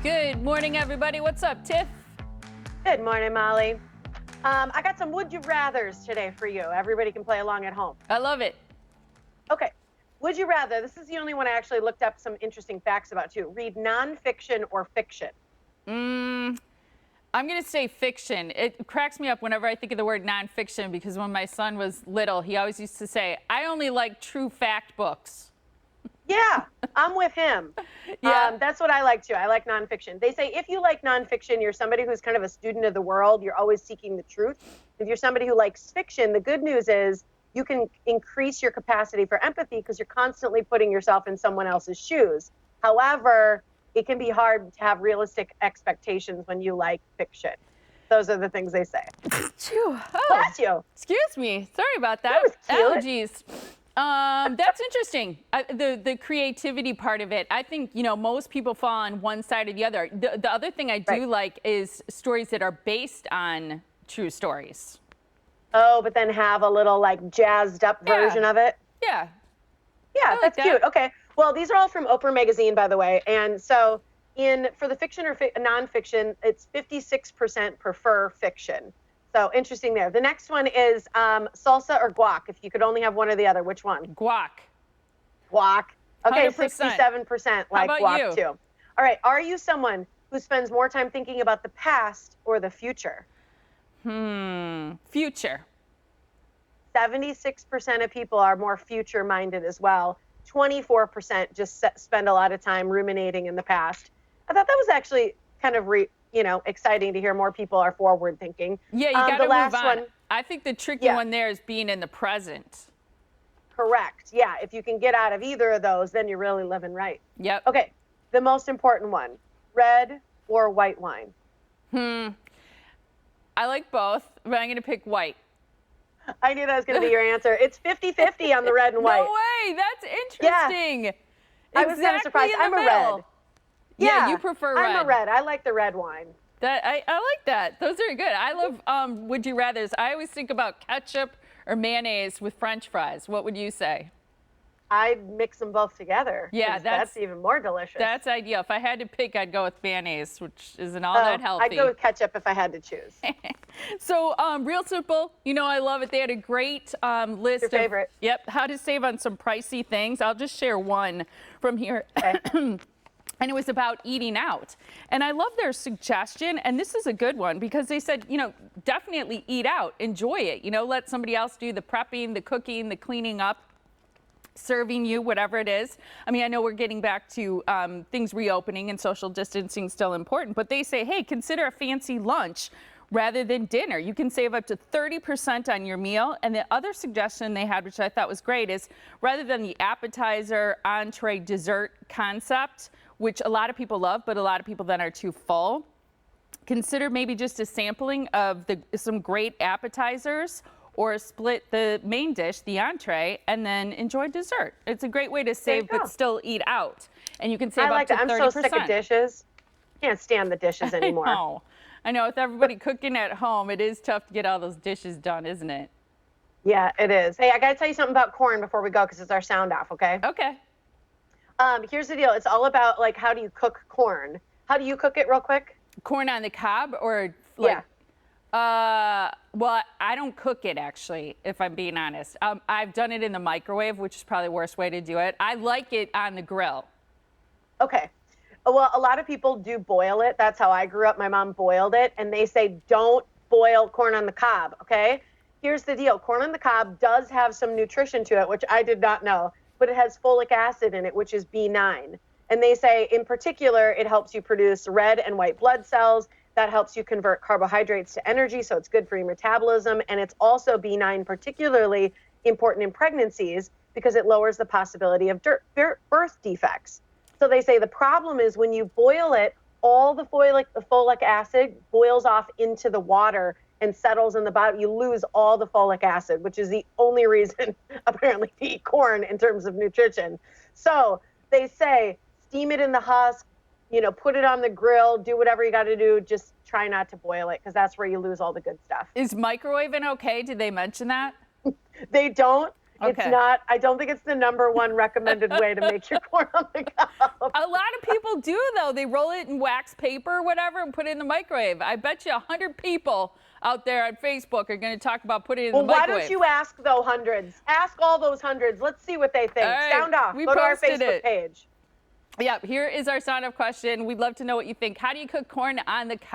Good morning, everybody. What's up, Tiff? Good morning, Molly. I got some would you rathers today for you. Everybody can play along at home. I love it. Okay. Would you rather, this is the only one I actually looked up some interesting facts about too. Read nonfiction or fiction? I'm going to say fiction. It cracks me up whenever I think of the word nonfiction because when my son was little, he always used to say, I only like true fact books. Yeah, I'm with him. Yeah. That's what I like too. I like nonfiction. They say if you like nonfiction, you're somebody who's kind of a student of the world. You're always seeking the truth. If you're somebody who likes fiction, the good news is you can increase your capacity for empathy because you're constantly putting yourself in someone else's shoes. However, it can be hard to have realistic expectations when you like fiction. Those are the things they say. Phew. Oh, Bless you. excuse me. Sorry about that. That was cute. Allergies. That's interesting. The creativity part of it. I think, most people fall on one side or the other. The other thing I do like is stories that are based on true stories. Oh, but then have a little like jazzed up version of it. Yeah. Yeah, like that's that. cute. Okay. Well, these are all from Oprah magazine, by the way. And so for the fiction or nonfiction, it's 56% prefer fiction. So interesting there. The next one is salsa or guac. If you could only have one or the other, which one? Guac. Guac. Okay, 100%. 67% like about guac you? too. All right. Are you someone who spends more time thinking about the past or the future? Future. 76% of people are more future minded as well. 24% just spend a lot of time ruminating in the past. I thought that was actually kind of exciting to hear more people are forward thinking. Yeah, you got to move on. One, I think the tricky one there is being in the present. Correct. Yeah, if you can get out of either of those, then you're really living right. Yep. Okay, the most important one, red or white wine? I like both, but I'm going to pick white. I knew that was going to be your answer. It's 50-50 on the red and white. No way. That's interesting. Yeah. I was kind of surprised. I'm a red. Yeah, you prefer red. I'm a red. I like the red wine. I like that. Those are good. I love would you rathers. I always think about ketchup or mayonnaise with French fries. What would you say? I'd mix them both together. Yeah, that's even more delicious. That's ideal. If I had to pick, I'd go with mayonnaise, which isn't all that healthy. I'd go with ketchup if I had to choose. So, real simple. I love it. They had a great list. Your favorite? Yep. How to save on some pricey things. I'll just share one from here. Okay. And it was about eating out. And I love their suggestion. And this is a good one because they said, definitely eat out. Enjoy it. Let somebody else do the prepping, the cooking, the cleaning up, serving you, whatever it is. I mean, I know we're getting back to things reopening and social distancing still important, but they say, hey, consider a fancy lunch rather than dinner. You can save up to 30% on your meal. And the other suggestion they had, which I thought was great, is rather than the appetizer, entree, dessert concept, which a lot of people love, but a lot of people then are too full, consider maybe just a sampling of some great appetizers or split the main dish, the entree, and then enjoy dessert. It's a great way to save but still eat out. And you can save up to 30%. I'm so sick of dishes. Can't stand the dishes anymore. I know. With everybody cooking at home, it is tough to get all those dishes done, isn't it? Yeah, it is. Hey, I got to tell you something about corn before we go because it's our sound off, okay? Okay. Here's the deal. It's all about, how do you cook corn? How do you cook it real quick? Corn on the cob or Yeah. Well, I don't cook it, actually, if I'm being honest. I've done it in the microwave, which is probably the worst way to do it. I like it on the grill. Okay. Well, a lot of people do boil it. That's how I grew up. My mom boiled it, and they say don't boil corn on the cob, okay? Here's the deal. Corn on the cob does have some nutrition to it, which I did not know, but it has folic acid in it, which is B9. And they say, in particular, it helps you produce red and white blood cells. That helps you convert carbohydrates to energy, so it's good for your metabolism. And it's also B9 particularly important in pregnancies because it lowers the possibility of birth defects. So they say the problem is when you boil it, all the folic acid boils off into the water and settles in the bottom. You lose all the folic acid, which is the only reason apparently to eat corn in terms of nutrition. So they say steam it in the husk, put it on the grill, do whatever you got to do. Just try not to boil it because that's where you lose all the good stuff. Is microwaving okay? Did they mention that? They don't. Okay. It's not. I don't think it's the #1 recommended way to make your corn on the cob. A lot of people people do, though. They roll it in wax paper or whatever and put it in the microwave. I bet you 100 people out there on Facebook are going to talk about putting it in the Well, why microwave. don't you ask, though, hundreds? Ask all those hundreds. Let's see what they think. All right, Sound off. we Go to our posted Facebook it. page. Yep, here is our sound off question. We'd love to know what you think. How do you cook corn on the cob?